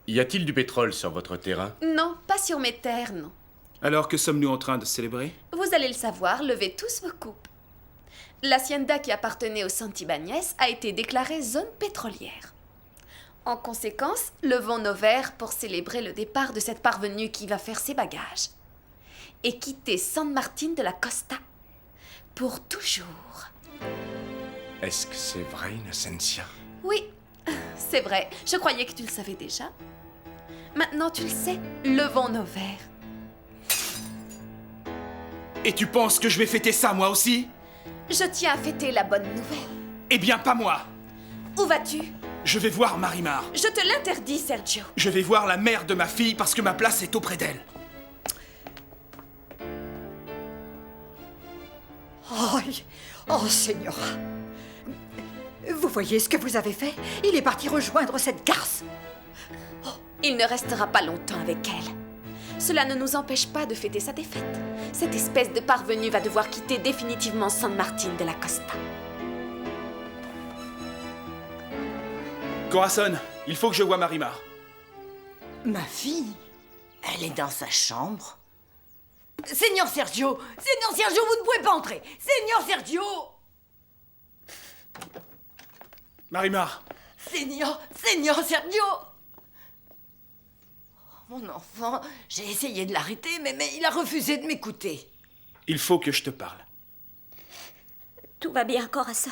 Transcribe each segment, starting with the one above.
Y a-t-il du pétrole sur votre terrain? Non, pas sur mes terres, non. Alors que sommes-nous en train de célébrer? Vous allez le savoir, levez tous vos coupes. L'hacienda qui appartenait aux Santibáñez a été déclarée zone pétrolière. En conséquence, levons nos verres pour célébrer le départ de cette parvenue qui va faire ses bagages et quitter San Martín de la Costa pour toujours. Est-ce que c'est vrai, Inocencia? Oui, c'est vrai. Je croyais que tu le savais déjà. Maintenant, tu le sais. Levons nos verres. Et tu penses que je vais fêter ça, moi aussi? Je tiens à fêter la bonne nouvelle. Eh bien, pas moi! Où vas-tu? Je vais voir Marimar. Je te l'interdis, Sergio. Je vais voir la mère de ma fille parce que ma place est auprès d'elle. Oh, Señora. Vous voyez ce que vous avez fait? Il est parti rejoindre cette garce. Il ne restera pas longtemps avec elle. Cela ne nous empêche pas de fêter sa défaite. Cette espèce de parvenu va devoir quitter définitivement San Martín de la Costa. Corazon, il faut que je voie Marimar. Ma fille? Elle est dans sa chambre? Seigneur Sergio! Seigneur Sergio, vous ne pouvez pas entrer! Seigneur Sergio! Marimar! Seigneur Sergio! Oh, mon enfant, j'ai essayé de l'arrêter, mais il a refusé de m'écouter. Il faut que je te parle. Tout va bien, Corazon.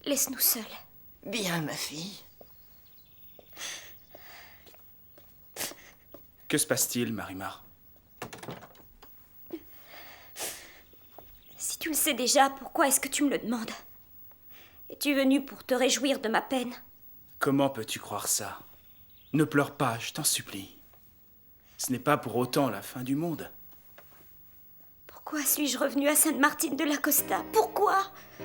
Laisse-nous seuls. Bien, ma fille. Que se passe-t-il, Marimar? Si tu le sais déjà, pourquoi est-ce que tu me le demandes? Es-tu venu pour te réjouir de ma peine? Comment peux-tu croire ça? Ne pleure pas, je t'en supplie. Ce n'est pas pour autant la fin du monde. Pourquoi suis-je revenue à San Martín de la Costa? Pourquoi?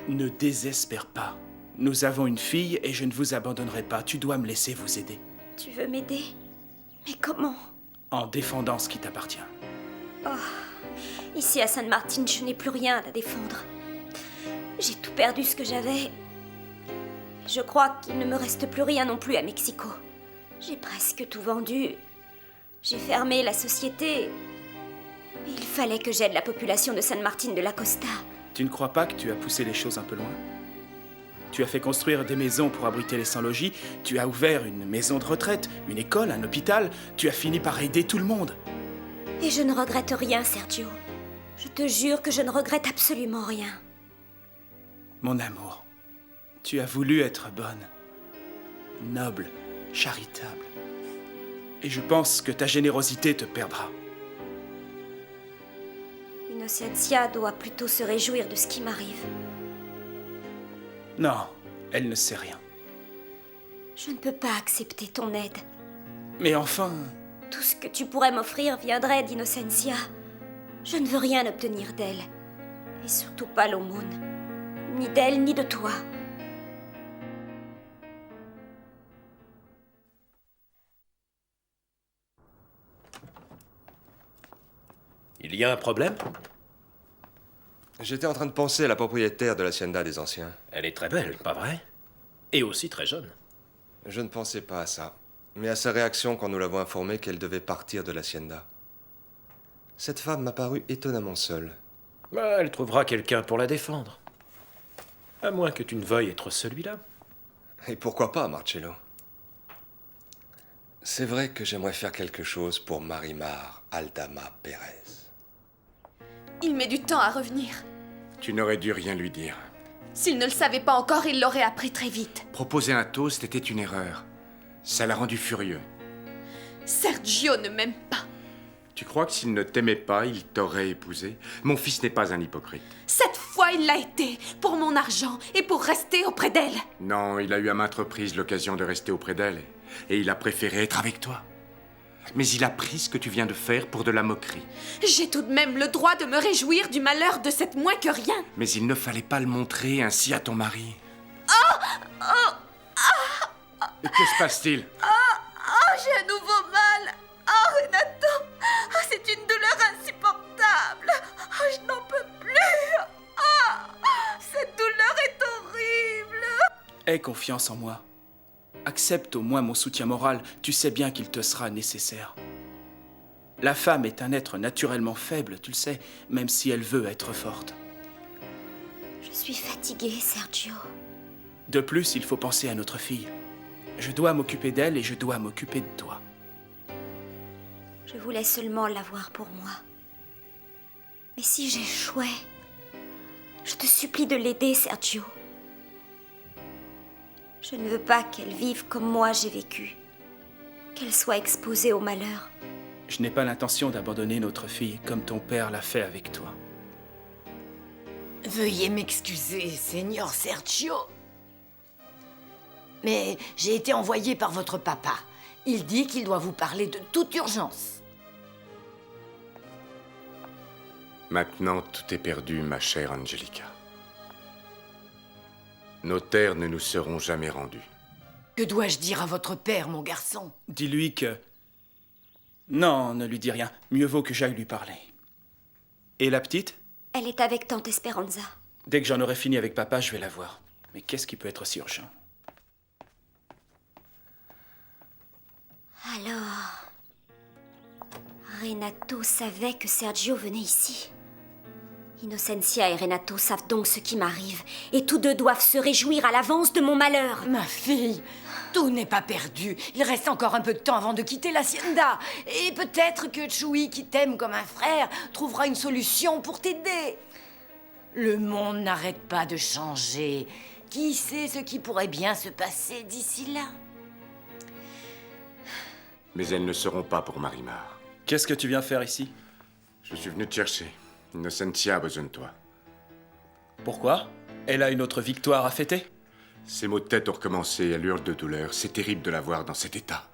Ne désespère pas. Nous avons une fille et je ne vous abandonnerai pas. Tu dois me laisser vous aider. Tu veux m'aider? Mais comment? En défendant ce qui t'appartient. Ici à San Martín, je n'ai plus rien à défendre. J'ai tout perdu ce que j'avais. Je crois qu'il ne me reste plus rien non plus à Mexico. J'ai presque tout vendu. J'ai fermé la société. Mais il fallait que j'aide la population de San Martín de la Costa. Tu ne crois pas que tu as poussé les choses un peu loin? Tu as fait construire des maisons pour abriter les sans-logis, tu as ouvert une maison de retraite, une école, un hôpital, tu as fini par aider tout le monde. Et je ne regrette rien, Sergio. Je te jure que je ne regrette absolument rien. Mon amour, tu as voulu être bonne, noble, charitable. Et je pense que ta générosité te perdra. Inocencia doit plutôt se réjouir de ce qui m'arrive. Non, elle ne sait rien. Je ne peux pas accepter ton aide. Mais enfin, Tout ce que tu pourrais m'offrir viendrait d'Inocencia. Je ne veux rien obtenir d'elle. Et surtout pas l'aumône. Ni d'elle, ni de toi. Il y a un problème? J'étais en train de penser à la propriétaire de l'hacienda des anciens. Elle est très belle, pas vrai? Et aussi très jeune. Je ne pensais pas à ça, mais à sa réaction quand nous l'avons informée qu'elle devait partir de l'hacienda. Cette femme m'a paru étonnamment seule. Bah, elle trouvera quelqu'un pour la défendre. À moins que tu ne veuilles être celui-là. Et pourquoi pas, Marcello? C'est vrai que j'aimerais faire quelque chose pour Marimar Aldama Pérez. Il met du temps à revenir. Tu n'aurais dû rien lui dire. S'il ne le savait pas encore, il l'aurait appris très vite. Proposer un toast était une erreur. Ça l'a rendu furieux. Sergio ne m'aime pas. Tu crois que s'il ne t'aimait pas, il t'aurait épousé? Mon fils n'est pas un hypocrite. Cette fois, il l'a été. Pour mon argent et pour rester auprès d'elle. Non, il a eu à maintes reprises l'occasion de rester auprès d'elle. Et il a préféré être avec toi. Mais il a pris ce que tu viens de faire pour de la moquerie. J'ai tout de même le droit de me réjouir du malheur de cette moins que rien. Mais il ne fallait pas le montrer ainsi à ton mari. Que se passe-t-il? J'ai un nouveau mal. Renato. C'est une douleur insupportable. Je n'en peux plus. Cette douleur est horrible. aie confiance en moi. Accepte au moins mon soutien moral, tu sais bien qu'il te sera nécessaire. La femme est un être naturellement faible, tu le sais, même si elle veut être forte. Je suis fatiguée, Sergio. De plus, il faut penser à notre fille. Je dois m'occuper d'elle et je dois m'occuper de toi. Je voulais seulement l'avoir pour moi. Mais si j'échouais, je te supplie de l'aider, Sergio. Je ne veux pas qu'elle vive comme moi j'ai vécu. Qu'elle soit exposée au malheur. Je n'ai pas l'intention d'abandonner notre fille comme ton père l'a fait avec toi. Veuillez m'excuser, Seigneur Sergio. Mais j'ai été envoyé par votre papa. Il dit qu'il doit vous parler de toute urgence. Maintenant, tout est perdu, ma chère Angelica. Nos terres ne nous seront jamais rendues. Que dois-je dire à votre père, mon garçon? Dis-lui que... Non, ne lui dis rien. Mieux vaut que j'aille lui parler. Et la petite? Elle est avec tante Esperanza. Dès que j'en aurai fini avec papa, je vais la voir. Mais qu'est-ce qui peut être si urgent? Alors... Renato savait que Sergio venait ici. Innocencia et Renato savent donc ce qui m'arrive, et tous deux doivent se réjouir à l'avance de mon malheur. Ma fille, tout n'est pas perdu. Il reste encore un peu de temps avant de quitter l'hacienda. Et peut-être que Chuy, qui t'aime comme un frère, trouvera une solution pour t'aider. Le monde n'arrête pas de changer. Qui sait ce qui pourrait bien se passer d'ici là? Mais elles ne seront pas pour Marimar. Qu'est-ce que tu viens faire ici? Je suis venu te chercher. Innocencia a besoin de toi. Pourquoi? Elle a une autre victoire à fêter? Ses maux de tête ont recommencé, elle hurle de douleur. C'est terrible de la voir dans cet état.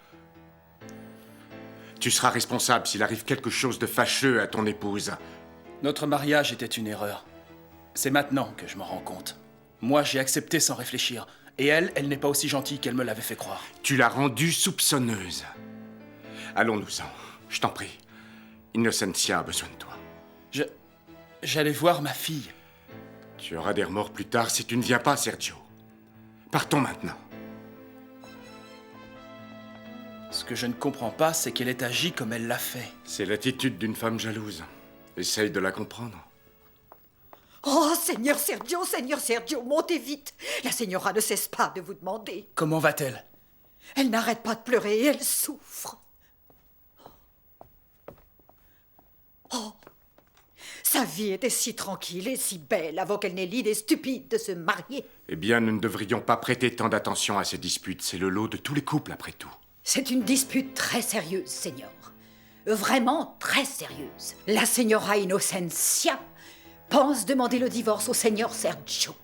Tu seras responsable s'il arrive quelque chose de fâcheux à ton épouse. Notre mariage était une erreur. C'est maintenant que je m'en rends compte. Moi, j'ai accepté sans réfléchir. Et elle n'est pas aussi gentille qu'elle me l'avait fait croire. Tu l'as rendue soupçonneuse. Allons-nous-en, je t'en prie. Innocencia a besoin de toi. J'allais voir ma fille. Tu auras des remords plus tard si tu ne viens pas, Sergio. Partons maintenant. Ce que je ne comprends pas, c'est qu'elle ait agi comme elle l'a fait. C'est l'attitude d'une femme jalouse. Essaye de la comprendre. Oh, Seigneur Sergio, montez vite. La Señora ne cesse pas de vous demander. Comment va-t-elle? Elle n'arrête pas de pleurer et elle souffre. Oh, sa vie était si tranquille et si belle avant qu'elle n'ait l'idée stupide de se marier. Eh bien, nous ne devrions pas prêter tant d'attention à ces disputes. C'est le lot de tous les couples, après tout. C'est une dispute très sérieuse, Seigneur. Vraiment très sérieuse. La Señora Innocencia pense demander le divorce au Seigneur Sergio.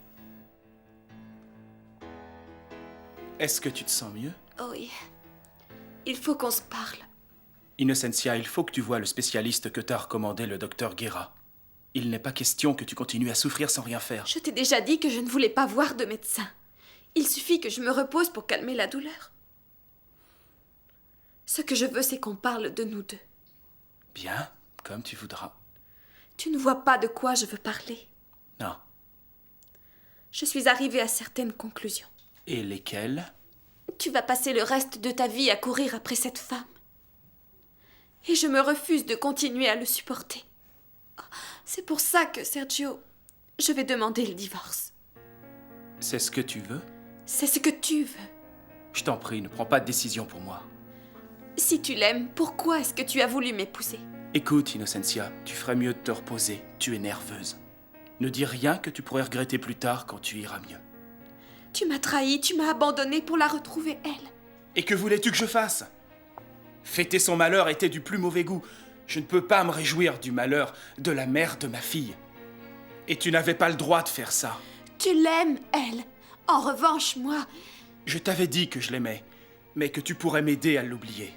Est-ce que tu te sens mieux? Oui. Il faut qu'on se parle. Innocencia, il faut que tu vois le spécialiste que t'a recommandé le docteur Guerra. Il n'est pas question que tu continues à souffrir sans rien faire. Je t'ai déjà dit que je ne voulais pas voir de médecin. Il suffit que je me repose pour calmer la douleur. Ce que je veux, c'est qu'on parle de nous deux. Bien, comme tu voudras. Tu ne vois pas de quoi je veux parler. Non. Je suis arrivée à certaines conclusions. Et lesquelles? Tu vas passer le reste de ta vie à courir après cette femme. Et je me refuse de continuer à le supporter. C'est pour ça que, Sergio, je vais demander le divorce. C'est ce que tu veux? C'est ce que tu veux. Je t'en prie, ne prends pas de décision pour moi. Si tu l'aimes, pourquoi est-ce que tu as voulu m'épouser? Écoute, Innocencia, tu ferais mieux de te reposer. Tu es nerveuse. Ne dis rien que tu pourrais regretter plus tard quand tu iras mieux. Tu m'as trahi, tu m'as abandonné pour la retrouver, elle. Et que voulais-tu que je fasse? Fêter son malheur était du plus mauvais goût. Je ne peux pas me réjouir du malheur de la mère de ma fille. Et tu n'avais pas le droit de faire ça. Tu l'aimes, elle. En revanche, moi... Je t'avais dit que je l'aimais, mais que tu pourrais m'aider à l'oublier.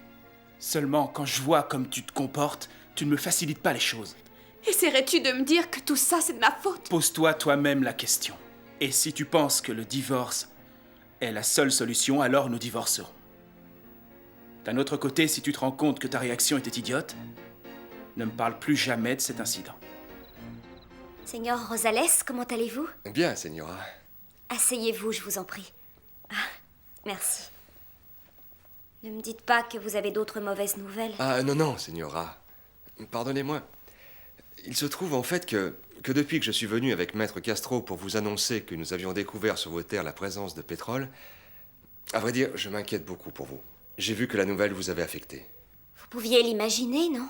Seulement, quand je vois comme tu te comportes, tu ne me facilites pas les choses. Essaierais-tu de me dire que tout ça, c'est de ma faute? Pose-toi toi-même la question. Et si tu penses que le divorce est la seule solution, alors nous divorcerons. D'un autre côté, si tu te rends compte que ta réaction était idiote, ne me parle plus jamais de cet incident. Seigneur Rosales, comment allez-vous? Bien, Señora. Asseyez-vous, je vous en prie. Ah, merci. Ne me dites pas que vous avez d'autres mauvaises nouvelles. Ah non, non, Señora. Pardonnez-moi. Il se trouve en fait que depuis que je suis venu avec Maître Castro pour vous annoncer que nous avions découvert sur vos terres la présence de pétrole, à vrai dire, je m'inquiète beaucoup pour vous. J'ai vu que la nouvelle vous avait affecté. Vous pouviez l'imaginer, non?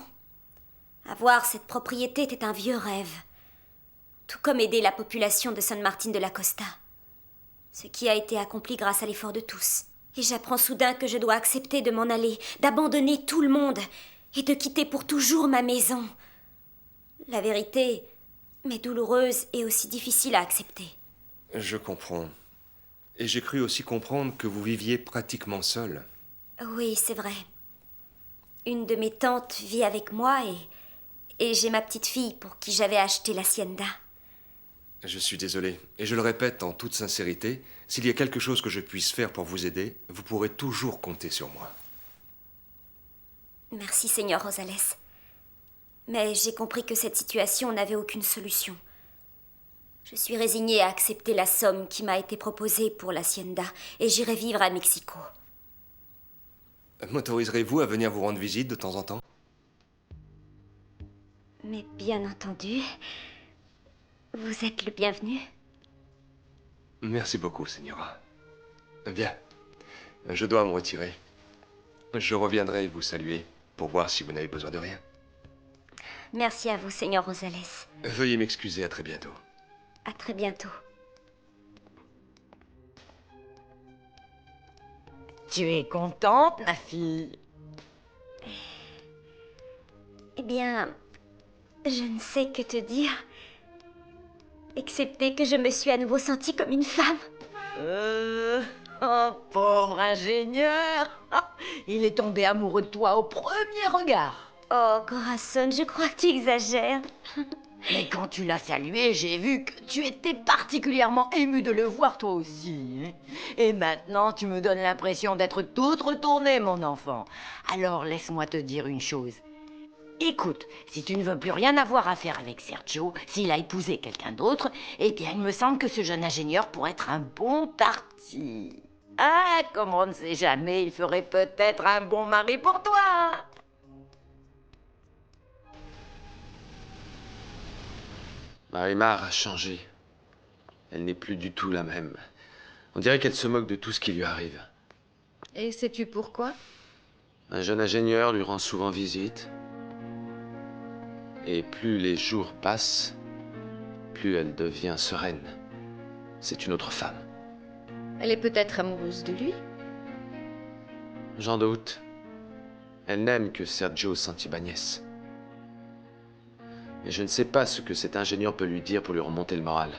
Avoir cette propriété était un vieux rêve. Tout comme aider la population de San Martín de la Costa. Ce qui a été accompli grâce à l'effort de tous. Et j'apprends soudain que je dois accepter de m'en aller, d'abandonner tout le monde et de quitter pour toujours ma maison. La vérité m'est douloureuse et aussi difficile à accepter. Je comprends. Et j'ai cru aussi comprendre que vous viviez pratiquement seul. Oui, c'est vrai. Une de mes tantes vit avec moi et j'ai ma petite fille pour qui j'avais acheté l'hacienda. Je suis désolé. Et je le répète en toute sincérité, s'il y a quelque chose que je puisse faire pour vous aider, vous pourrez toujours compter sur moi. Merci, Seigneur Rosales. Mais j'ai compris que cette situation n'avait aucune solution. Je suis résignée à accepter la somme qui m'a été proposée pour l'hacienda et j'irai vivre à Mexico. M'autoriserez-vous à venir vous rendre visite de temps en temps? Mais bien entendu, vous êtes le bienvenu. Merci beaucoup, Señora. Bien, je dois me retirer. Je reviendrai vous saluer pour voir si vous n'avez besoin de rien. Merci à vous, Seigneur Rosales. Veuillez m'excuser, à très bientôt. À très bientôt. Tu es contente, ma fille? Eh bien, je ne sais que te dire, excepté que je me suis à nouveau sentie comme une femme. Oh, pauvre ingénieur. Il est tombé amoureux de toi au premier regard. Oh, Corazon, je crois que tu exagères. Mais quand tu l'as salué, j'ai vu que tu étais particulièrement ému de le voir toi aussi. Hein. Et maintenant, tu me donnes l'impression d'être toute retournée, mon enfant. Alors, laisse-moi te dire une chose. Écoute, si tu ne veux plus rien avoir à faire avec Sergio, s'il a épousé quelqu'un d'autre, eh bien, il me semble que ce jeune ingénieur pourrait être un bon parti. Ah, comme on ne sait jamais, il ferait peut-être un bon mari pour toi. Marimar a changé. Elle n'est plus du tout la même. On dirait qu'elle se moque de tout ce qui lui arrive. Et sais-tu pourquoi? Un jeune ingénieur lui rend souvent visite. Et plus les jours passent, plus elle devient sereine. C'est une autre femme. Elle est peut-être amoureuse de lui. J'en doute. Elle n'aime que Sergio Santibáñez. Et je ne sais pas ce que cet ingénieur peut lui dire pour lui remonter le moral.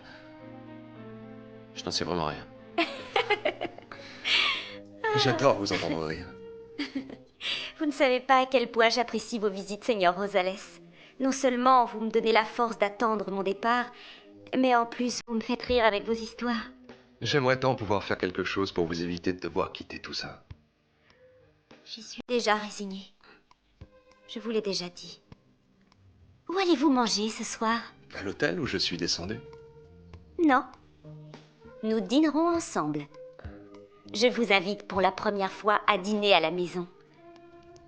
Je n'en sais vraiment rien. J'adore vous entendre rire. Vous ne savez pas à quel point j'apprécie vos visites, Seigneur Rosales. Non seulement vous me donnez la force d'attendre mon départ, mais en plus vous me faites rire avec vos histoires. J'aimerais tant pouvoir faire quelque chose pour vous éviter de devoir quitter tout ça. J'y suis déjà résignée. Je vous l'ai déjà dit. Où allez-vous manger ce soir? À l'hôtel où je suis descendu. Non. Nous dînerons ensemble. Je vous invite pour la première fois à dîner à la maison.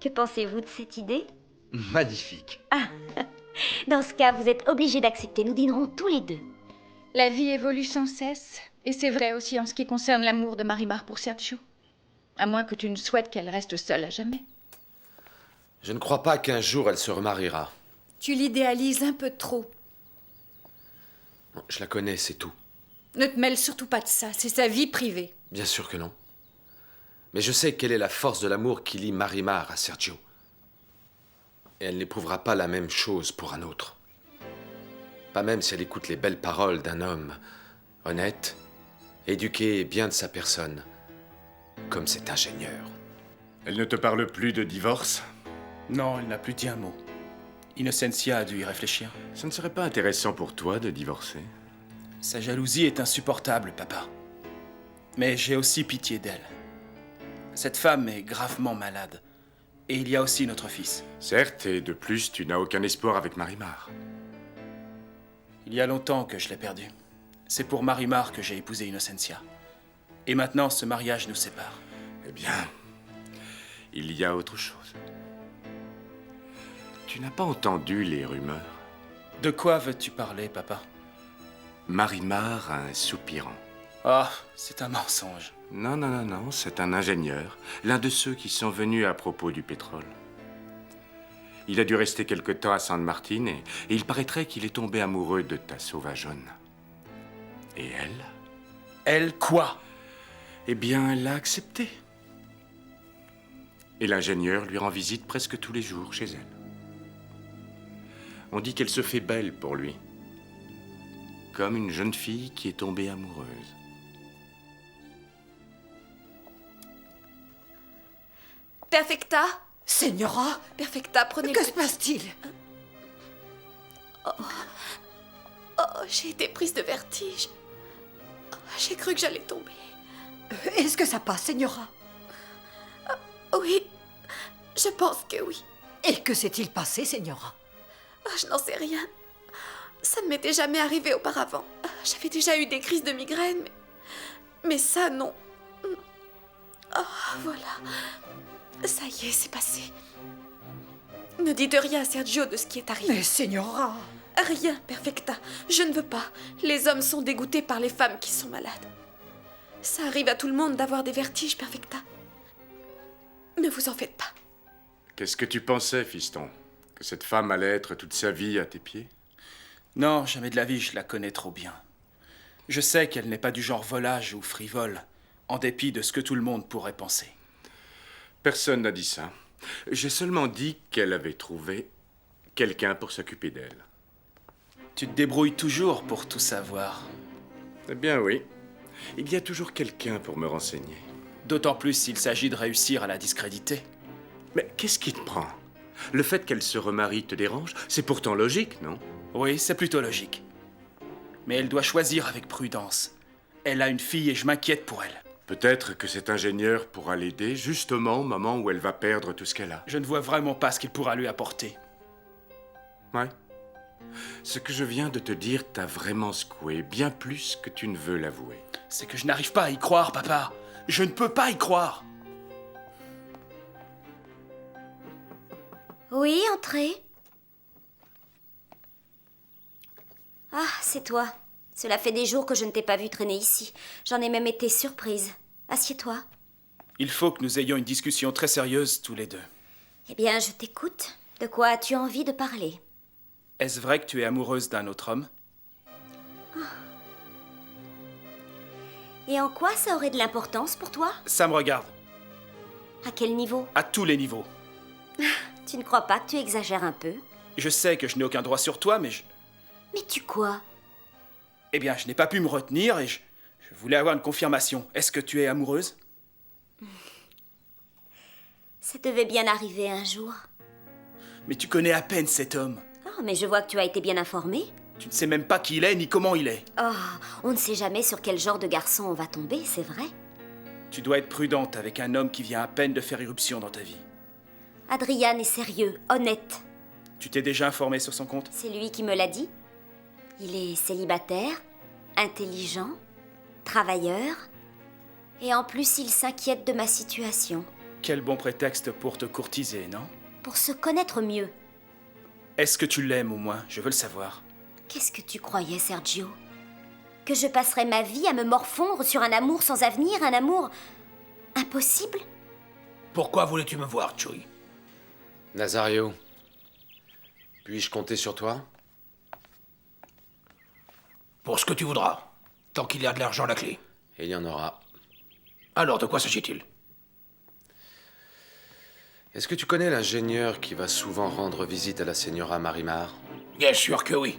Que pensez-vous de cette idée? Magnifique. Dans ce cas, vous êtes obligés d'accepter. Nous dînerons tous les deux. La vie évolue sans cesse, et c'est vrai aussi en ce qui concerne l'amour de Marimar pour Sergio. À moins que tu ne souhaites qu'elle reste seule à jamais. Je ne crois pas qu'un jour elle se remariera. Tu l'idéalises un peu trop. Je la connais, c'est tout. Ne te mêle surtout pas de ça, c'est sa vie privée. Bien sûr que non. Mais je sais quelle est la force de l'amour qui lie Marimar à Sergio. Et elle n'éprouvera pas la même chose pour un autre. Pas même si elle écoute les belles paroles d'un homme honnête, éduqué et bien de sa personne, comme cet ingénieur. Elle ne te parle plus de divorce? Non, elle n'a plus dit un mot. Innocencia a dû y réfléchir. Ce ne serait pas intéressant pour toi de divorcer? Sa jalousie est insupportable, papa. Mais j'ai aussi pitié d'elle. Cette femme est gravement malade. Et il y a aussi notre fils. Certes, et de plus, tu n'as aucun espoir avec Marimar. Il y a longtemps que je l'ai perdu. C'est pour Marimar que j'ai épousé Innocencia. Et maintenant, ce mariage nous sépare. Eh bien, il y a autre chose. Tu n'as pas entendu les rumeurs? De quoi veux-tu parler, papa? Marimar a un soupirant. Oh, c'est un mensonge. Non, non, non, non, c'est un ingénieur, l'un de ceux qui sont venus à propos du pétrole. Il a dû rester quelque temps à San Martin et il paraîtrait qu'il est tombé amoureux de ta sauvageonne. Et elle? Elle quoi? Eh bien, elle l'a accepté. Et l'ingénieur lui rend visite presque tous les jours chez elle. On dit qu'elle se fait belle pour lui, comme une jeune fille qui est tombée amoureuse. Perfecta! Señora, Perfecta, prenez que le se petit. passe-t-il? Oh, j'ai été prise de vertige. Oh, j'ai cru que j'allais tomber. Est-ce que ça passe, Señora? Oui, je pense que oui. Et que s'est-il passé, Señora? Oh, je n'en sais rien. Ça ne m'était jamais arrivé auparavant. J'avais déjà eu des crises de migraine, mais ça, non. Oh, voilà. Ça y est, c'est passé. Ne dites rien à Sergio de ce qui est arrivé. Mais Señora... Rien, Perfecta. Je ne veux pas. Les hommes sont dégoûtés par les femmes qui sont malades. Ça arrive à tout le monde d'avoir des vertiges, Perfecta. Ne vous en faites pas. Qu'est-ce que tu pensais, fiston? Que cette femme allait être toute sa vie à tes pieds? Non, jamais de la vie, je la connais trop bien. Je sais qu'elle n'est pas du genre volage ou frivole, en dépit de ce que tout le monde pourrait penser. Personne n'a dit ça. J'ai seulement dit qu'elle avait trouvé quelqu'un pour s'occuper d'elle. Tu te débrouilles toujours pour tout savoir. Eh bien oui. Il y a toujours quelqu'un pour me renseigner. D'autant plus s'il s'agit de réussir à la discréditer. Mais qu'est-ce qui te prend? Le fait qu'elle se remarie te dérange? C'est pourtant logique, non? Oui, c'est plutôt logique. Mais elle doit choisir avec prudence. Elle a une fille et je m'inquiète pour elle. Peut-être que cet ingénieur pourra l'aider justement au moment où elle va perdre tout ce qu'elle a. Je ne vois vraiment pas ce qu'il pourra lui apporter. Ouais. Ce que je viens de te dire t'a vraiment secoué, bien plus que tu ne veux l'avouer. C'est que je n'arrive pas à y croire, papa. Je ne peux pas y croire. Oui, entrez. Ah, c'est toi. Cela fait des jours que je ne t'ai pas vu traîner ici. J'en ai même été surprise. Assieds-toi. Il faut que nous ayons une discussion très sérieuse tous les deux. Eh bien, je t'écoute. De quoi as-tu envie de parler? Est-ce vrai que tu es amoureuse d'un autre homme? Et en quoi ça aurait de l'importance pour toi? Ça me regarde. À quel niveau? À tous les niveaux. Tu ne crois pas que tu exagères un peu? Je sais que je n'ai aucun droit sur toi, mais Mais tu quoi? Eh bien, je n'ai pas pu me retenir et je voulais avoir une confirmation. Est-ce que tu es amoureuse? Ça devait bien arriver un jour. Mais tu connais à peine cet homme. Oh, mais je vois que tu as été bien informé. Tu ne sais même pas qui il est ni comment il est. Oh, on ne sait jamais sur quel genre de garçon on va tomber, c'est vrai. Tu dois être prudente avec un homme qui vient à peine de faire irruption dans ta vie. Adrian est sérieux, honnête. Tu t'es déjà informé sur son compte? C'est lui qui me l'a dit. Il est célibataire, intelligent, travailleur, et en plus il s'inquiète de ma situation. Quel bon prétexte pour te courtiser, non? Pour se connaître mieux. Est-ce que tu l'aimes au moins? Je veux le savoir. Qu'est-ce que tu croyais, Sergio? Que je passerais ma vie à me morfondre sur un amour sans avenir, un amour impossible? Pourquoi voulais-tu me voir, Chuy? Nazario, puis-je compter sur toi? Pour ce que tu voudras, tant qu'il y a de l'argent à la clé. Il y en aura. Alors, de quoi s'agit-il? Est-ce que tu connais l'ingénieur qui va souvent rendre visite à la señora Marimar? Bien sûr que oui.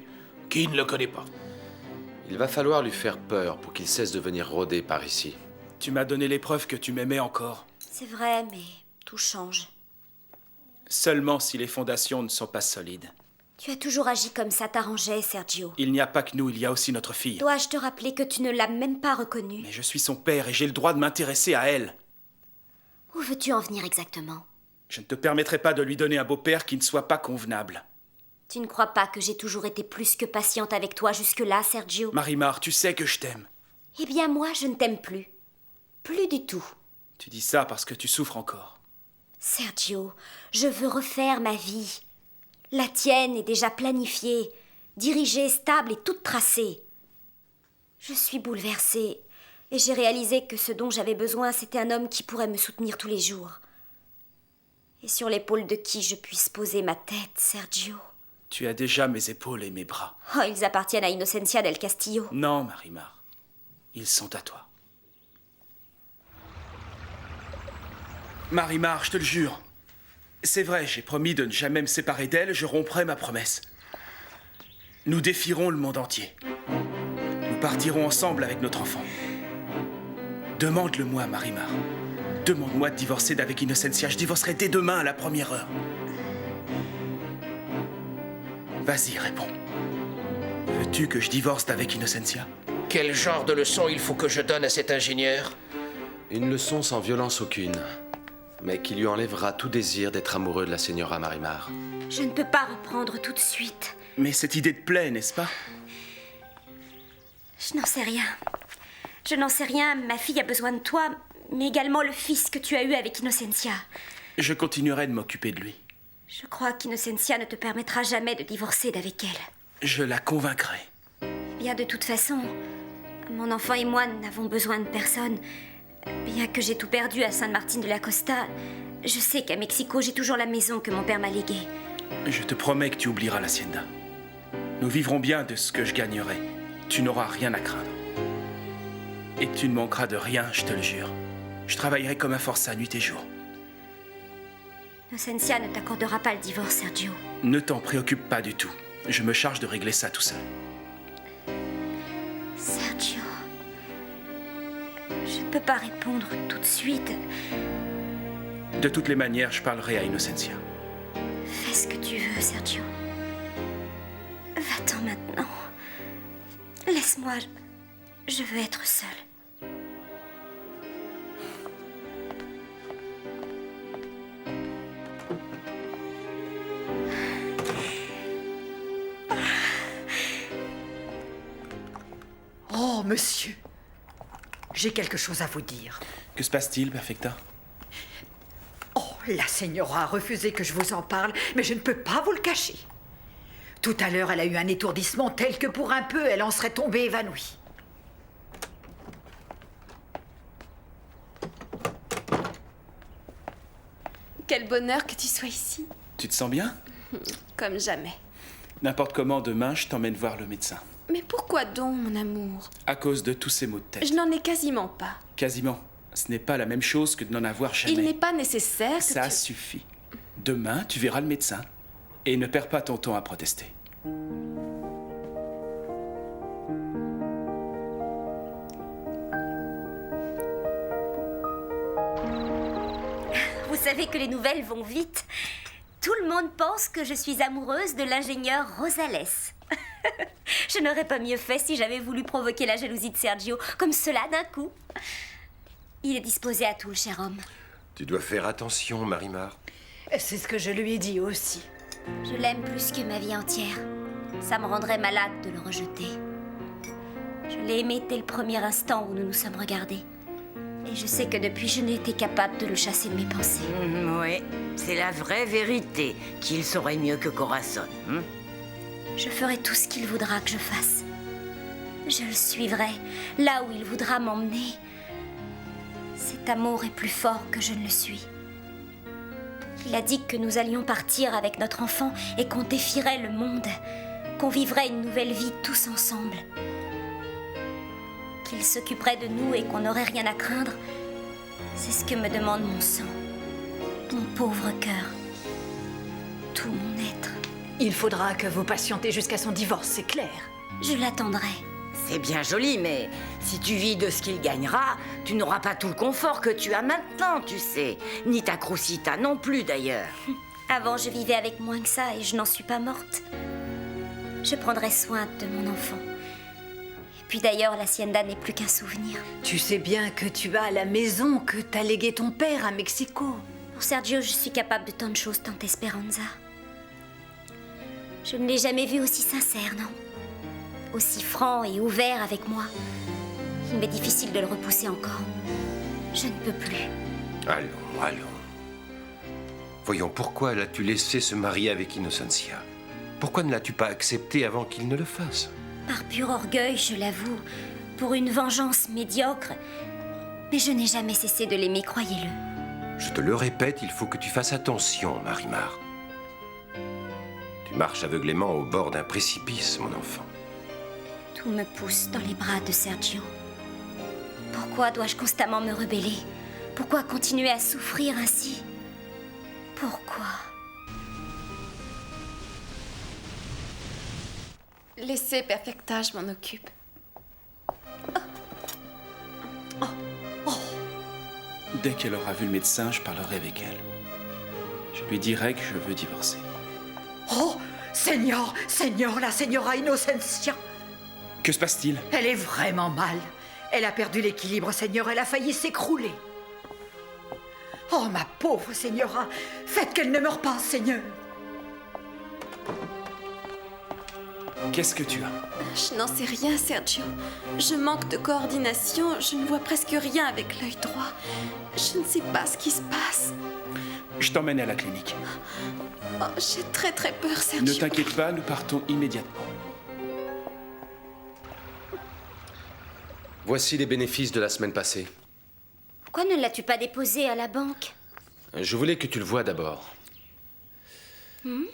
Qui ne le connaît pas? Il va falloir lui faire peur pour qu'il cesse de venir rôder par ici. Tu m'as donné les preuves que tu m'aimais encore. C'est vrai, mais tout change. Seulement si les fondations ne sont pas solides. Tu as toujours agi comme ça t'arrangeait, Sergio. Il n'y a pas que nous, il y a aussi notre fille. Dois-je te rappeler que tu ne l'as même pas reconnue? Mais je suis son père et j'ai le droit de m'intéresser à elle. Où veux-tu en venir exactement? Je ne te permettrai pas de lui donner un beau-père qui ne soit pas convenable. Tu ne crois pas que j'ai toujours été plus que patiente avec toi jusque-là, Sergio? Marimar, tu sais que je t'aime. Eh bien, moi, je ne t'aime plus. Plus du tout. Tu dis ça parce que tu souffres encore. Sergio, je veux refaire ma vie. La tienne est déjà planifiée, dirigée, stable et toute tracée. Je suis bouleversée et j'ai réalisé que ce dont j'avais besoin, c'était un homme qui pourrait me soutenir tous les jours. Et sur l'épaule de qui je puisse poser ma tête, Sergio. Tu as déjà mes épaules et mes bras. Oh, ils appartiennent à Innocencia del Castillo. Non, Marimar. Ils sont à toi. Marimar, je te le jure. C'est vrai, j'ai promis de ne jamais me séparer d'elle, je romprai ma promesse. Nous défierons le monde entier. Nous partirons ensemble avec notre enfant. Demande-le-moi, Marimar. Demande-moi de divorcer d'avec Innocencia. Je divorcerai dès demain à la première heure. Vas-y, réponds. Veux-tu que je divorce d'avec Innocencia? Quel genre de leçon il faut que je donne à cet ingénieur? Une leçon sans violence aucune, mais qui lui enlèvera tout désir d'être amoureux de la Señora Marimar. Je ne peux pas reprendre tout de suite. Mais cette idée te plaît, n'est-ce pas? Je n'en sais rien. Je n'en sais rien. Ma fille a besoin de toi, mais également le fils que tu as eu avec Innocencia. Je continuerai de m'occuper de lui. Je crois qu'Innocencia ne te permettra jamais de divorcer d'avec elle. Je la convaincrai. Eh bien, de toute façon, mon enfant et moi n'avons besoin de personne. Bien que j'ai tout perdu à San Martín de la Costa, je sais qu'à Mexico, j'ai toujours la maison que mon père m'a léguée. Je te promets que tu oublieras l'hacienda. Nous vivrons bien de ce que je gagnerai. Tu n'auras rien à craindre. Et tu ne manqueras de rien, je te le jure. Je travaillerai comme un forçat nuit et jour. Innocencia ne t'accordera pas le divorce, Sergio. Ne t'en préoccupe pas du tout. Je me charge de régler ça tout seul. Sergio... Je ne peux pas répondre tout de suite. De toutes les manières, je parlerai à Innocencia. Fais ce que tu veux, Sergio. Va-t'en maintenant. Laisse-moi... Je veux être seule. Oh, monsieur, j'ai quelque chose à vous dire. Que se passe-t-il, Perfecta? Oh, la Señora a refusé que je vous en parle, mais je ne peux pas vous le cacher. Tout à l'heure, elle a eu un étourdissement tel que pour un peu, elle en serait tombée évanouie. Quel bonheur que tu sois ici. Tu te sens bien? Comme jamais. N'importe comment, demain, je t'emmène voir le médecin. Mais pourquoi donc, mon amour? À cause de tous ces maux de tête. Je n'en ai quasiment pas. Quasiment. Ce n'est pas la même chose que de n'en avoir jamais. Il n'est pas nécessaire que Ça suffit. Demain, tu verras le médecin. Et ne perds pas ton temps à protester. Vous savez que les nouvelles vont vite. Tout le monde pense que je suis amoureuse de l'ingénieur Rosales. Je n'aurais pas mieux fait si j'avais voulu provoquer la jalousie de Sergio, comme cela d'un coup. Il est disposé à tout, le cher homme. Tu dois faire attention, Marimar. C'est ce que je lui ai dit aussi. Je l'aime plus que ma vie entière. Ça me rendrait malade de le rejeter. Je l'ai aimé dès le premier instant où nous nous sommes regardés. Et je sais que depuis, je n'ai été capable de le chasser de mes pensées. Oui, c'est la vraie vérité qu'il saurait mieux que Corazon. Je ferai tout ce qu'il voudra que je fasse. Je le suivrai là où il voudra m'emmener. Cet amour est plus fort que je ne le suis. Il a dit que nous allions partir avec notre enfant et qu'on défierait le monde, qu'on vivrait une nouvelle vie tous ensemble. Qu'il s'occuperait de nous et qu'on n'aurait rien à craindre. C'est ce que me demande mon sang, mon pauvre cœur, tout mon être. Il faudra que vous patientez jusqu'à son divorce, c'est clair. Je l'attendrai. C'est bien joli, mais si tu vis de ce qu'il gagnera, tu n'auras pas tout le confort que tu as maintenant, tu sais. Ni ta croussita non plus, d'ailleurs. Avant, je vivais avec moins que ça et je n'en suis pas morte. Je prendrai soin de mon enfant. Et puis d'ailleurs, l'hacienda n'est plus qu'un souvenir. Tu sais bien que tu as la maison que t'a léguée ton père à Mexico. Pour Sergio, je suis capable de tant de choses, tante Esperanza. Je ne l'ai jamais vu aussi sincère, non? Aussi franc et ouvert avec moi. Il m'est difficile de le repousser encore. Je ne peux plus. Allons, allons. Voyons, pourquoi l'as-tu laissé se marier avec Innocencia? Pourquoi ne l'as-tu pas accepté avant qu'il ne le fasse? Par pur orgueil, je l'avoue, pour une vengeance médiocre. Mais je n'ai jamais cessé de l'aimer, croyez-le. Je te le répète, il faut que tu fasses attention, Marimar. Tu marches aveuglément au bord d'un précipice, mon enfant. Tout me pousse dans les bras de Sergio. Pourquoi dois-je constamment me rebeller? Pourquoi continuer à souffrir ainsi? Pourquoi? Laissez Perfecta, je m'en occupe. Dès qu'elle aura vu le médecin, je parlerai avec elle. Je lui dirai que je veux divorcer. Oh, Seigneur, la Señora Innocencia. Que se passe-t-il? Elle est vraiment mal. Elle a perdu l'équilibre, Seigneur. Elle a failli s'écrouler. Oh, ma pauvre Señora, faites qu'elle ne meure pas, Seigneur. Qu'est-ce que tu as? Je n'en sais rien, Sergio. Je manque de coordination. Je ne vois presque rien avec l'œil droit. Je ne sais pas ce qui se passe. Je t'emmène à la clinique. Oh, j'ai très très peur, Sergio. Ne t'inquiète pas, nous partons immédiatement. Voici les bénéfices de la semaine passée. Pourquoi ne l'as-tu pas déposé à la banque? Je voulais que tu le voies d'abord. Il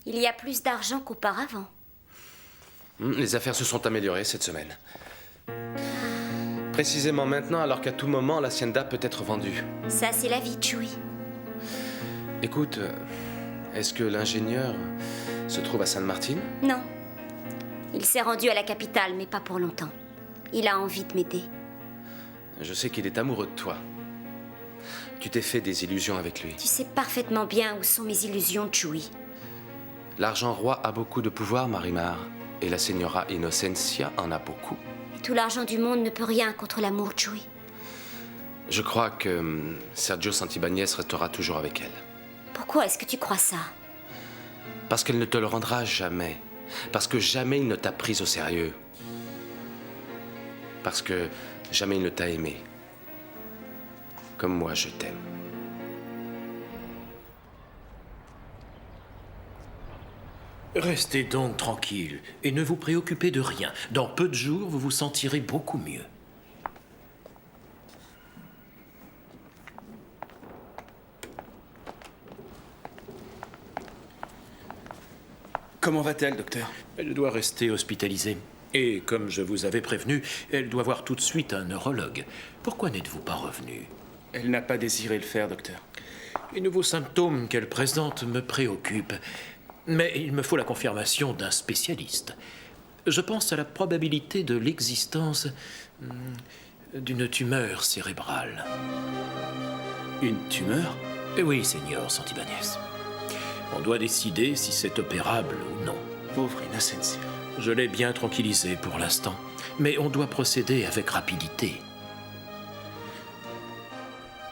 y a plus d'argent qu'auparavant. Les affaires se sont améliorées cette semaine. Précisément maintenant, alors qu'à tout moment, l'hacienda peut être vendue. Ça, c'est la vie, Chuy. Écoute, est-ce que l'ingénieur se trouve à San Martín? Non. Il s'est rendu à la capitale, mais pas pour longtemps. Il a envie de m'aider. Je sais qu'il est amoureux de toi. Tu t'es fait des illusions avec lui. Tu sais parfaitement bien où sont mes illusions, Chuy. L'argent roi a beaucoup de pouvoir, Marimar. Et la Señora Innocencia en a beaucoup. Tout l'argent du monde ne peut rien contre l'amour, Chuy. Je crois que Sergio Santibáñez restera toujours avec elle. Pourquoi est-ce que tu crois ça? Parce qu'elle ne te le rendra jamais. Parce que jamais il ne t'a prise au sérieux. Parce que jamais il ne t'a aimé. Comme moi, je t'aime. Restez donc tranquille et ne vous préoccupez de rien. Dans peu de jours, vous vous sentirez beaucoup mieux. Comment va-t-elle, docteur? Elle doit rester hospitalisée. Et comme je vous avais prévenu, elle doit voir tout de suite un neurologue. Pourquoi n'êtes-vous pas revenu? Elle n'a pas désiré le faire, docteur. Les nouveaux symptômes qu'elle présente me préoccupent. Mais il me faut la confirmation d'un spécialiste. Je pense à la probabilité de l'existence d'une tumeur cérébrale. Une tumeur? Oui, Seigneur Santibáñez. On doit décider si c'est opérable ou non. Pauvre Innocencia. Je l'ai bien tranquillisée pour l'instant, mais on doit procéder avec rapidité.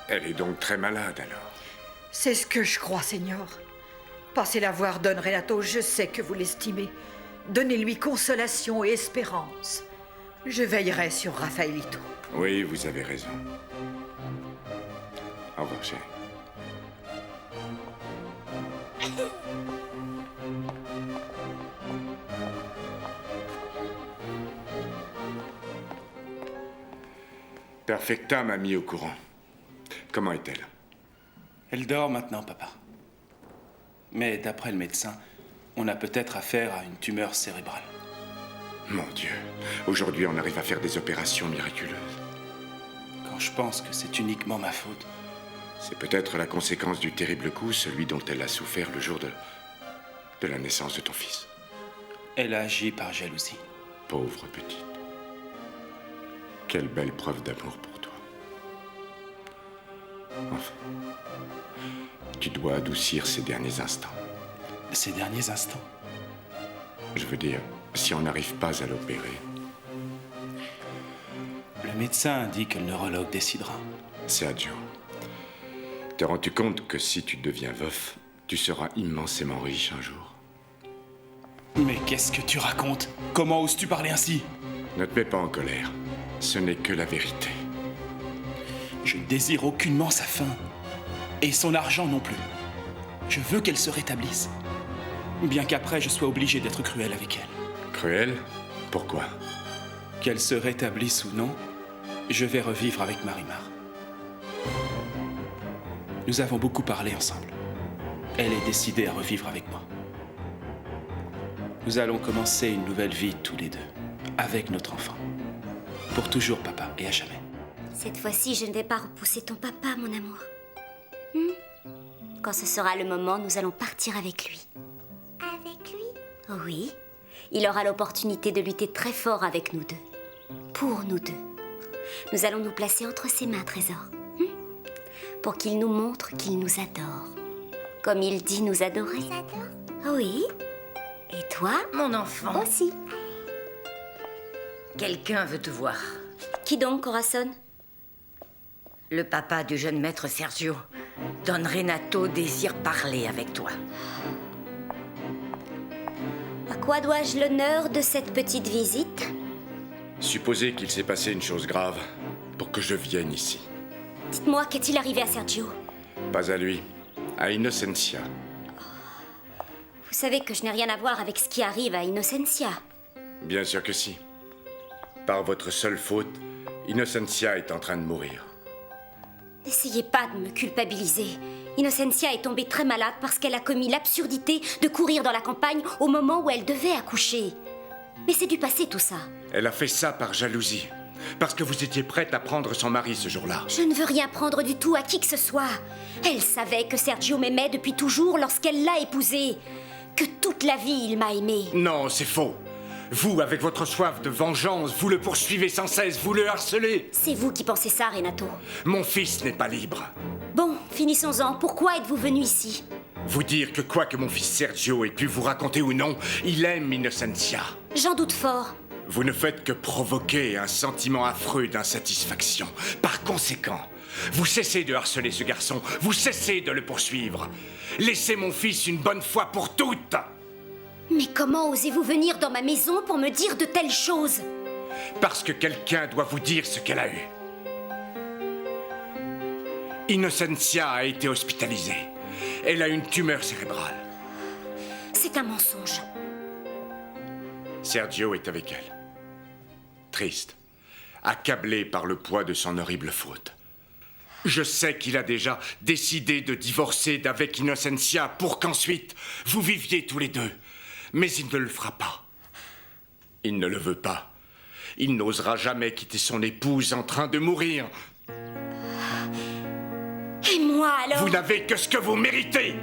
Elle est donc très malade, alors. C'est ce que je crois, Seigneur. Passez la voir, Don Renato, je sais que vous l'estimez. Donnez-lui consolation et espérance. Je veillerai sur Rafaelito. Oui, vous avez raison. Au revoir, chérie. Perfecta m'a mis au courant. Comment est-elle? Elle dort maintenant, papa. Mais d'après le médecin, on a peut-être affaire à une tumeur cérébrale. Mon Dieu, aujourd'hui on arrive à faire des opérations miraculeuses. Quand je pense que c'est uniquement ma faute. C'est peut-être la conséquence du terrible coup, celui dont elle a souffert le jour de la naissance de ton fils. Elle a agi par jalousie. Pauvre petite. Quelle belle preuve d'amour pour toi. Enfin, tu dois adoucir ces derniers instants. Ces derniers instants? Je veux dire, si on n'arrive pas à l'opérer. Le médecin indique que le neurologue décidera. Sergio, te rends-tu compte que si tu deviens veuf, tu seras immensément riche un jour? Mais qu'est-ce que tu racontes? Comment oses-tu parler ainsi? Ne te mets pas en colère. Ce n'est que la vérité. Je ne désire aucunement sa fin. Et son argent non plus. Je veux qu'elle se rétablisse. Bien qu'après, je sois obligé d'être cruel avec elle. Cruel? Pourquoi? Qu'elle se rétablisse ou non, je vais revivre avec Marimar. Nous avons beaucoup parlé ensemble. Elle est décidée à revivre avec moi. Nous allons commencer une nouvelle vie tous les deux, avec notre enfant. Pour toujours, papa, et à jamais. Cette fois-ci, je ne vais pas repousser ton papa, mon amour. Quand ce sera le moment, nous allons partir avec lui. Avec lui? Oui. Il aura l'opportunité de lutter très fort avec nous deux. Pour nous deux. Nous allons nous placer entre ses mains, Trésor. Pour qu'il nous montre qu'il nous adore. Comme il dit nous adorer. Nous adore? Oui. Et toi? Mon enfant. Aussi. Quelqu'un veut te voir. Qui donc, Corazon? Le papa du jeune maître Sergio. Don Renato désire parler avec toi. À quoi dois-je l'honneur de cette petite visite? Supposez qu'il s'est passé une chose grave pour que je vienne ici. Dites-moi, qu'est-il arrivé à Sergio? Pas à lui, à Innocencia. Vous savez que je n'ai rien à voir avec ce qui arrive à Innocencia. Bien sûr que si. Par votre seule faute, Innocencia est en train de mourir. N'essayez pas de me culpabiliser. Innocencia est tombée très malade parce qu'elle a commis l'absurdité de courir dans la campagne au moment où elle devait accoucher. Mais c'est du passé tout ça. Elle a fait ça par jalousie. Parce que vous étiez prête à prendre son mari ce jour-là. Je ne veux rien prendre du tout à qui que ce soit. Elle savait que Sergio m'aimait depuis toujours lorsqu'elle l'a épousé. Que toute la vie il m'a aimé. Non, c'est faux. Vous, avec votre soif de vengeance, vous le poursuivez sans cesse, vous le harcelez. C'est vous qui pensez ça, Renato. Mon fils n'est pas libre. Bon, finissons-en. Pourquoi êtes-vous venu ici? Vous dire que quoi que mon fils Sergio ait pu vous raconter ou non, il aime Innocencia. J'en doute fort. Vous ne faites que provoquer un sentiment affreux d'insatisfaction. Par conséquent, vous cessez de harceler ce garçon, vous cessez de le poursuivre. Laissez mon fils une bonne fois pour toutes. Mais comment osez-vous venir dans ma maison pour me dire de telles choses? Parce que quelqu'un doit vous dire ce qu'elle a eu. Innocencia a été hospitalisée. Elle a une tumeur cérébrale. C'est un mensonge. Sergio est avec elle. Triste, accablé par le poids de son horrible faute. Je sais qu'il a déjà décidé de divorcer d'avec Innocencia pour qu'ensuite vous viviez tous les deux. Mais il ne le fera pas. Il ne le veut pas. Il n'osera jamais quitter son épouse en train de mourir. Et moi alors? Vous n'avez que ce que vous méritez.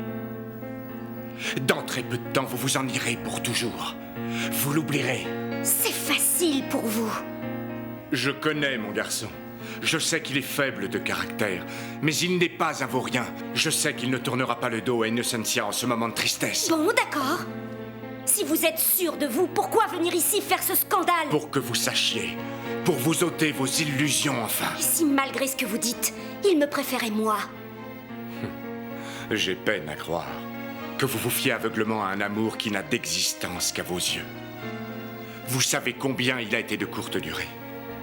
Dans très peu de temps, vous vous en irez pour toujours. Vous l'oublierez. C'est facile pour vous. Je connais mon garçon. Je sais qu'il est faible de caractère, mais il n'est pas un vaurien. Je sais qu'il ne tournera pas le dos à Innocencia en ce moment de tristesse. Bon, d'accord. Si vous êtes sûr de vous, pourquoi venir ici faire ce scandale? Pour que vous sachiez, pour vous ôter vos illusions enfin. Et si malgré ce que vous dites, il me préférait moi? J'ai peine à croire que vous vous fiez aveuglement à un amour qui n'a d'existence qu'à vos yeux. Vous savez combien il a été de courte durée.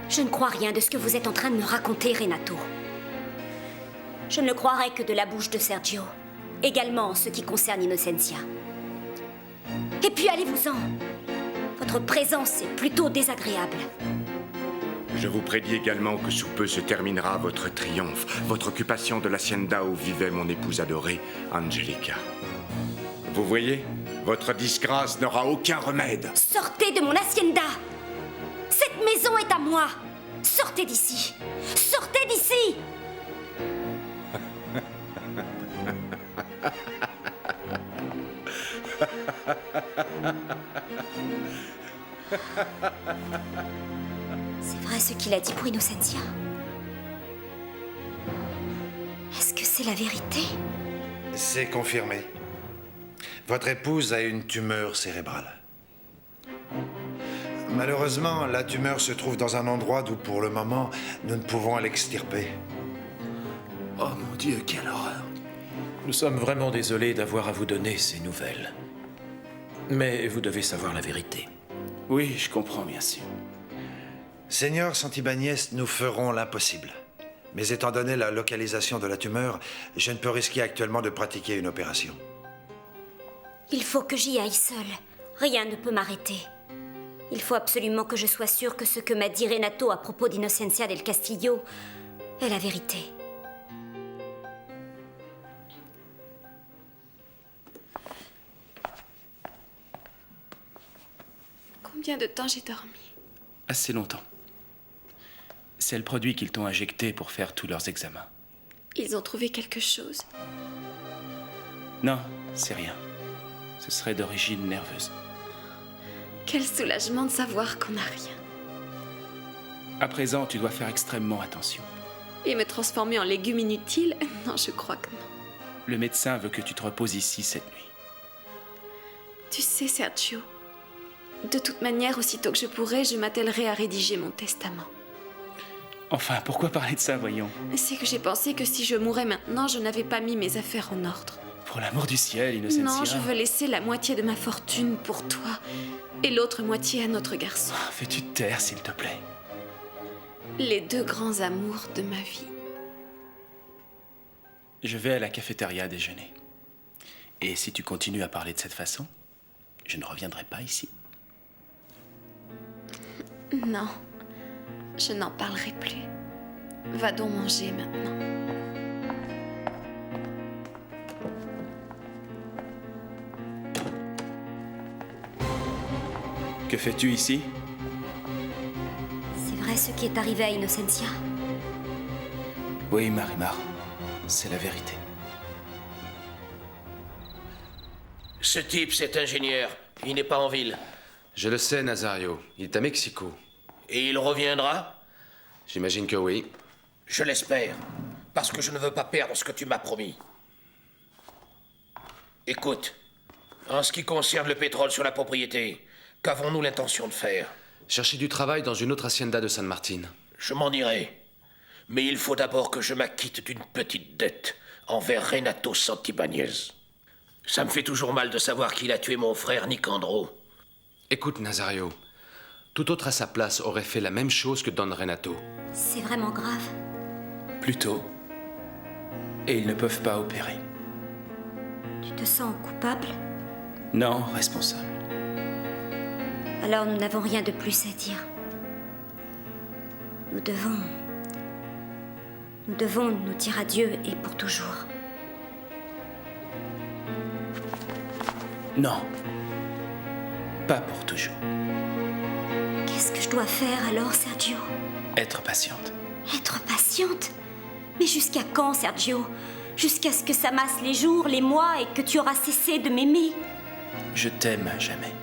Je ne crois rien de ce que vous êtes en train de me raconter, Renato. Je ne le croirais que de la bouche de Sergio. Également en ce qui concerne Innocencia. Et puis allez-vous-en. Votre présence est plutôt désagréable. Je vous prédis également que sous peu se terminera votre triomphe, votre occupation de l'hacienda où vivait mon épouse adorée, Angelica. Vous voyez, votre disgrâce n'aura aucun remède. Sortez de mon hacienda! Cette maison est à moi! Sortez d'ici! Sortez d'ici! C'est vrai ce qu'il a dit pour Innocencia. Est-ce que c'est la vérité? C'est confirmé. Votre épouse a une tumeur cérébrale. Malheureusement, la tumeur se trouve dans un endroit d'où, pour le moment, nous ne pouvons l'extirper. Oh mon Dieu, quelle horreur! Nous sommes vraiment désolés d'avoir à vous donner ces nouvelles. Mais vous devez savoir la vérité. Oui, je comprends, bien sûr. Seigneur Santibáñez, nous ferons l'impossible. Mais étant donné la localisation de la tumeur, je ne peux risquer actuellement de pratiquer une opération. Il faut que j'y aille seule. Rien ne peut m'arrêter. Il faut absolument que je sois sûre que ce que m'a dit Renato à propos d'Innocencia del Castillo est la vérité. Combien de temps j'ai dormi? Assez longtemps. C'est le produit qu'ils t'ont injecté pour faire tous leurs examens. Ils ont trouvé quelque chose. Non, c'est rien. Ce serait d'origine nerveuse. Quel soulagement de savoir qu'on n'a rien. À présent, tu dois faire extrêmement attention. Et me transformer en légume inutile? Non, je crois que non. Le médecin veut que tu te reposes ici cette nuit. Tu sais, Sergio, de toute manière, aussitôt que je pourrai, je m'attellerai à rédiger mon testament. Enfin, pourquoi parler de ça, voyons? C'est que j'ai pensé que si je mourais maintenant, je n'avais pas mis mes affaires en ordre. Pour l'amour du ciel, Innocencia. Non, je veux laisser la moitié de ma fortune pour toi et l'autre moitié à notre garçon. Fais-tu te taire, s'il te plaît. Les deux grands amours de ma vie. Je vais à la cafétéria déjeuner. Et si tu continues à parler de cette façon, je ne reviendrai pas ici. Non, je n'en parlerai plus. Va donc manger maintenant. Que fais-tu ici? C'est vrai ce qui est arrivé à Innocencia? Oui, Marimar. C'est la vérité. Ce type, c'est ingénieur. Il n'est pas en ville. Je le sais, Nazario. Il est à Mexico. Et il reviendra? J'imagine que oui. Je l'espère, parce que je ne veux pas perdre ce que tu m'as promis. Écoute, en ce qui concerne le pétrole sur la propriété, qu'avons-nous l'intention de faire? Chercher du travail dans une autre hacienda de San Martin. Je m'en irai. Mais il faut d'abord que je m'acquitte d'une petite dette envers Renato Santibáñez. Ça me fait toujours mal de savoir qu'il a tué mon frère Nicandro. Écoute, Nazario. Tout autre à sa place aurait fait la même chose que Don Renato. C'est vraiment grave. Plutôt. Et ils ne peuvent pas opérer. Tu te sens coupable? Non, responsable. Alors nous n'avons rien de plus à dire. Nous devons nous dire adieu et pour toujours. Non. Pas pour toujours. Qu'est-ce que je dois faire alors, Sergio? Être patiente. Être patiente? Mais jusqu'à quand, Sergio? Jusqu'à ce que s'amassent les jours, les mois et que tu auras cessé de m'aimer? Je t'aime à jamais.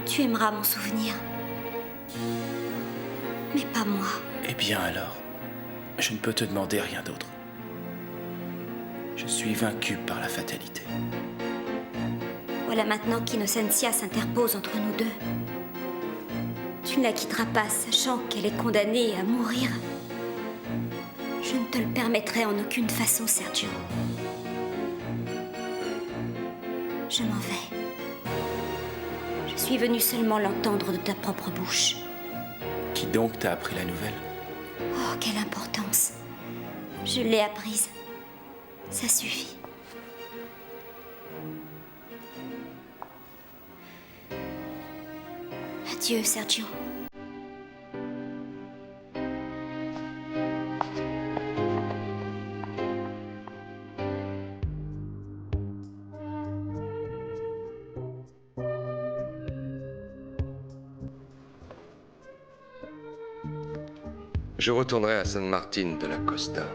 Tu aimeras mon souvenir. Mais pas moi. Eh bien alors, je ne peux te demander rien d'autre. Je suis vaincu par la fatalité. Voilà maintenant qu'Innocencia s'interpose entre nous deux. Tu ne la quitteras pas, sachant qu'elle est condamnée à mourir. Je ne te le permettrai en aucune façon, Sergio. Je m'en vais. Je suis venue seulement l'entendre de ta propre bouche. Qui donc t'a appris la nouvelle? Oh, quelle importance. Je l'ai apprise. Ça suffit. Adieu, Sergio. Je retournerai à San Martin de la Costa.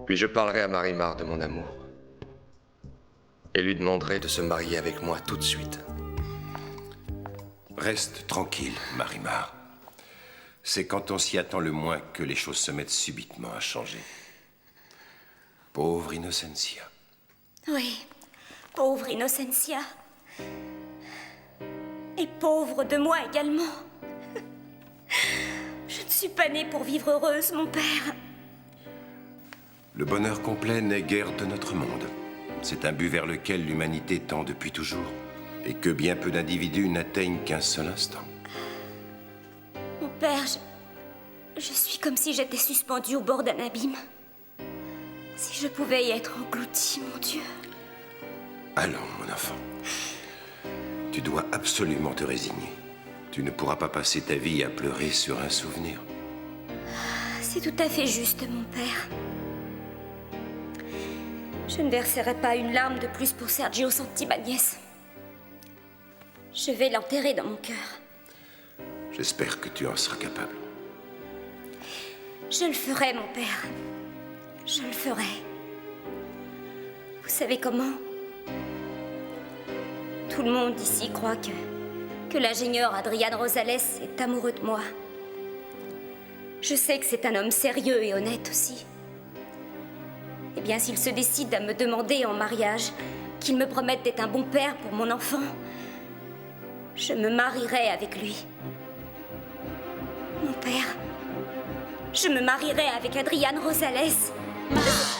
Puis je parlerai à Marimar de mon amour. Et lui demanderai de se marier avec moi tout de suite. Reste tranquille, Marimar. C'est quand on s'y attend le moins que les choses se mettent subitement à changer. Pauvre Innocencia. Oui, pauvre Innocencia. Et pauvre de moi également. Je ne suis pas née pour vivre heureuse, mon père. Le bonheur complet n'est guère de notre monde. C'est un but vers lequel l'humanité tend depuis toujours, et que bien peu d'individus n'atteignent qu'un seul instant. Mon père, Je suis comme si j'étais suspendue au bord d'un abîme. Si je pouvais y être engloutie, mon Dieu. Allons, mon enfant. Tu dois absolument te résigner. Tu ne pourras pas passer ta vie à pleurer sur un souvenir. C'est tout à fait juste, mon père. Je ne verserai pas une larme de plus pour Sergio Santibáñez. Je vais l'enterrer dans mon cœur. J'espère que tu en seras capable. Je le ferai, mon père. Je le ferai. Vous savez comment? Tout le monde ici croit que l'ingénieur Adrián Rosales est amoureux de moi. Je sais que c'est un homme sérieux et honnête aussi. Eh bien, s'il se décide à me demander en mariage, qu'il me promette d'être un bon père pour mon enfant, je me marierai avec lui. Mon père, je me marierai avec Adrián Rosales.